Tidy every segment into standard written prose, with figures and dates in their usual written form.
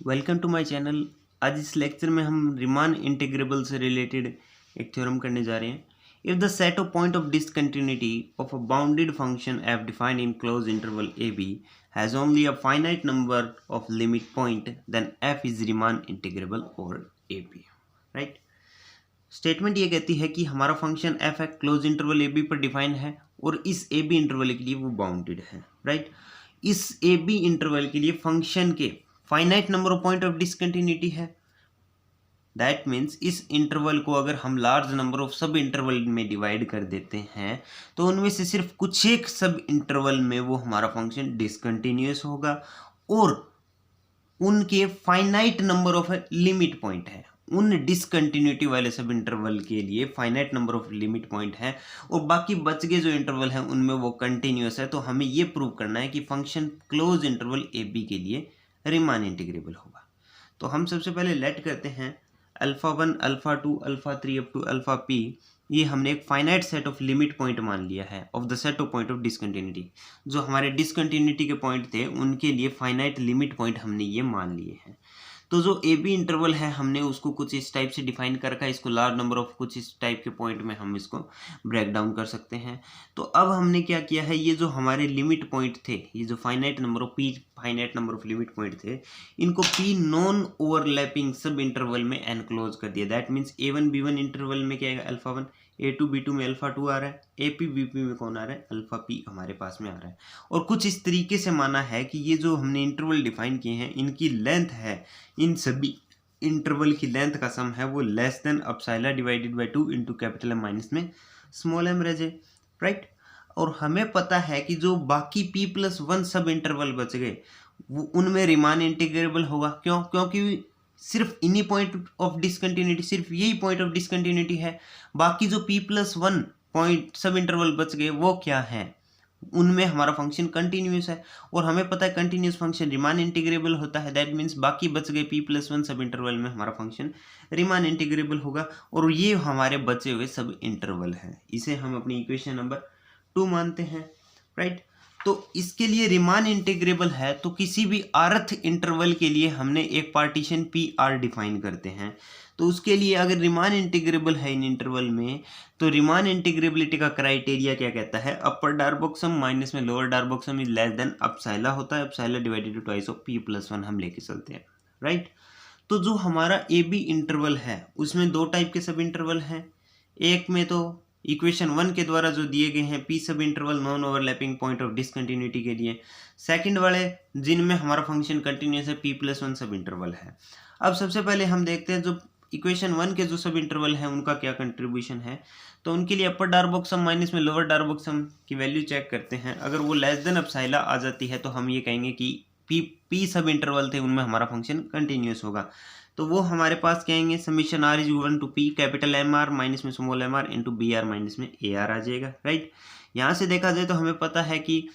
Welcome to my channel. आज इस lecture में हम रिमान इंटीग्रेबल से रिलेटेड एक थ्योरम करने जा रहे हैं। If the set of point of discontinuity of a bounded function F defined in close interval A B has only a finite number of limit point then F is Riemann integrable over A B. Right. Statement ये कहती है कि हमारा function F है, close interval A B पर define है और इस ए बी इंटरवल के लिए वो बाउंडेड है। राइट। इस ए बी इंटरवल के लिए फंक्शन के finite number of point of discontinuity है। दैट मीन्स इस इंटरवल को अगर हम लार्ज नंबर ऑफ सब इंटरवल में डिवाइड कर देते हैं तो उनमें से सिर्फ कुछ एक सब इंटरवल में वो हमारा फंक्शन डिसकंटिन्यूअस होगा और उनके finite number of limit point है। उन डिसकंटिन्यूटी वाले सब इंटरवल के लिए finite number of limit point है और बाकी बच गए जो इंटरवल हैं उनमें वो कंटिन्यूअस है। तो हमें ये प्रूव करना है कि function close interval A B के लिए रिमान इंटीग्रेबल होगा। तो हम सबसे पहले लेट करते हैं alpha 1, alpha 2, alpha 3 up to alpha P. ये हमने एक finite set of limit point मान लिया है of the set of point of discontinuity. जो हमारे डिसकंटिन्यूटी के पॉइंट थे उनके लिए फाइनाइट लिमिट पॉइंट हमने ये मान लिए हैं। तो जो ए बी इंटरवल है हमने उसको कुछ इस टाइप से डिफाइन कर रखा है। इसको लार्ज नंबर ऑफ कुछ इस टाइप के पॉइंट में हम इसको ब्रेक डाउन कर सकते हैं। तो अब हमने क्या किया है, ये जो हमारे लिमिट पॉइंट थे, ये जो finite number of P finite number of limit point थे, इनको पी नॉन ओवरलैपिंग सब इंटरवल में एनक्लोज कर दिया। That means A1 B1 interval में क्या आएगा, अल्फा 1, A2 B2 में अल्फा 2 आ रहा है, AP BP में कौन आ रहा है, अल्फा P हमारे पास में आ रहा है। और कुछ इस तरीके से माना है कि ये जो हमने इंटरवल डिफाइन किए हैं इनकी लेंथ है, इन सभी इंटरवल की लेंथ का सम है वो less than epsilon divided by 2 into capital M minus में स्मॉल एम रह जाए। राइट। और हमें पता है कि जो बाकी p+1 सब इंटरवल बच गए वो उनमें रिमान इंटीग्रेबल होगा। क्यों? क्योंकि सिर्फ इन्हीं पॉइंट ऑफ डिसकंटिन्यूटी, सिर्फ यही पॉइंट ऑफ डिसकंटिन्यूटी है। बाकी जो p+1 पॉइंट सब इंटरवल बच गए वो क्या है, उनमें हमारा फंक्शन कंटिन्यूस है और हमें पता है कंटिन्यूस फंक्शन रिमान इंटीग्रेबल होता है। दैट मीन्स बाकी बच गए p+1 सब इंटरवल में हमारा फंक्शन रिमान इंटीग्रेबल होगा और ये हमारे बचे हुए सब इंटरवल हैं। इसे हम अपनी इक्वेशन नंबर 2 मानते हैं। राइट। तो इसके लिए रिमान इंटीग्रेबल है तो किसी भी आरथ इंटरवल के लिए हमने एक पार्टीशन पी आर डिफाइन करते हैं। तो उसके लिए अगर रिमान इंटीग्रेबल है इन इंटरवल में तो रिमान इंटीग्रेबिलिटी का क्राइटेरिया क्या कहता है, अपर डार्बोक सम माइनस में lower Darboux sum is less than epsilon होता है। Epsilon divided to twice of p+1 हम लेके चलते हैं। राइट। तो जो हमारा ए बी इंटरवल है उसमें दो टाइप के सब इंटरवल हैं। एक में तो इक्वेशन 1 के द्वारा जो दिए गए हैं पी सब interval non overlapping point of discontinuity के लिए। सेकंड वाले जिनमें हमारा फंक्शन कंटिन्यूस है p+1 सब इंटरवल है। अब सबसे पहले हम देखते हैं जो इक्वेशन 1 के जो सब इंटरवल हैं उनका क्या कंट्रीब्यूशन है। तो उनके लिए अपर डार्बोक सम माइनस में लोअर डार्बोक सम की वैल्यू चेक करते हैं। अगर वो लेस देन अपसाइला आ जाती है तो हम ये कहेंगे कि पी सब इंटरवल थे उनमें हमारा फंक्शन कंटिन्यूस होगा। तो वो हमारे पास कहेंगे summation R is equal to P capital M R minus में small M R into B R minus में ए आर आ जाएगा। राइट। यहाँ से देखा जाए तो हमें पता है कि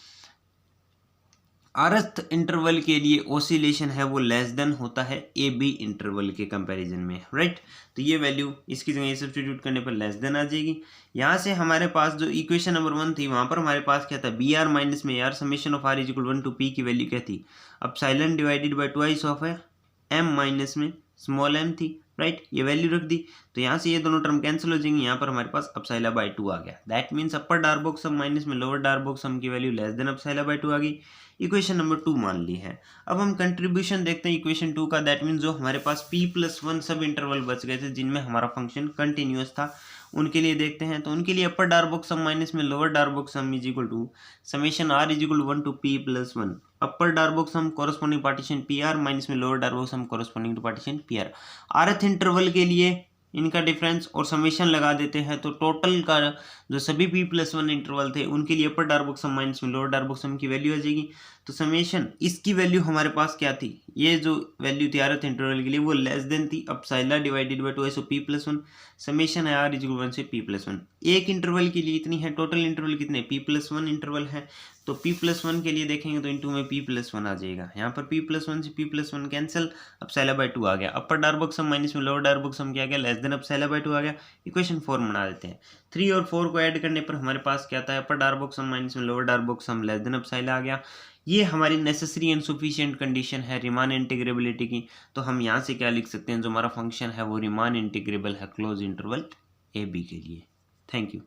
आरथ इंटरवल के लिए ओसिलेशन है वो लेस देन होता है ए बी इंटरवल के कंपैरिजन में। राइट। तो ये वैल्यू इसकी जगह सब्स्टिट्यूट करने पर लेस देन आ जाएगी। यहाँ से हमारे पास जो इक्वेशन नंबर 1 थी वहाँ पर हमारे पास क्या था, बी आर माइनस में R summation of R is equal 1 to P की वैल्यू क्या थी, epsilon divided by twice of M minus में स्मॉल एम थी। राइट। ये वैल्यू रख दी तो यहाँ से ये दोनों टर्म कैंसिल हो जाएंगे। यहाँ पर हमारे पास अपसाइला बाई 2 आ गया। That means upper Darboux sum minus में लोअर डार्बोक सम की value less than epsilon by 2 आ गई। इक्वेशन नंबर 2 मान ली है। अब हम कंट्रीब्यूशन देखते हैं इक्वेशन 2 का। दैट मीन्स जो हमारे पास p+1 सब इंटरवल बच गए थे जिनमें हमारा फंक्शन कंटिन्यूस था उनके लिए देखते हैं। तो उनके लिए अपर डार्बोक सम माइनस में lower Darboux sum is equal to summation R is equal 1 to p+1 upper Darboux sum corresponding partition P R minus में lower Darboux sum corresponding to partition P R. Rth interval के लिए इनका difference और summation लगा देते हैं तो total का जो सभी p+1 इंटरवल थे उनके लिए अपर डार्बोक सम माइनस में लोअर डार्बोक सम की वैल्यू आ जाएगी। तो समेशन इसकी वैल्यू हमारे पास क्या थी, ये जो वैल्यू थी आरथ इंटरवल के लिए वो लेस देन थी epsilon divided by 2 so p+1 summation है आर इज इक्वल 1 से p+1। एक इंटरवल के लिए इतनी है, टोटल इंटरवल कितने p+1 इंटरवल है। तो p+1 के लिए देखेंगे तो इंटू में p+1 आ जाएगा। यहाँ पर p+1 से p+1 कैंसिल, अपसाइला बाई 2 आ गया। अपर डार्बोक सम माइनस में लोअर डार्बोक सम क्या गया, लेस देन अपसाइला बाई 2 आ गया। इक्वेशन 4 बना देते हैं। 3 और 4 को ऐड करने पर हमारे पास क्या आता है, अपर डार्बोक सम माइनस में lower Darboux sum less than अपसाइला आ गया। ये हमारी नेसेसरी एंड सफिशिएंट कंडीशन है रीमान इंटीग्रेबिलिटी की। तो हम यहाँ से क्या लिख सकते हैं, जो हमारा फंक्शन है वो रीमान इंटीग्रेबल है क्लोज इंटरवल ए बी के लिए। Thank you.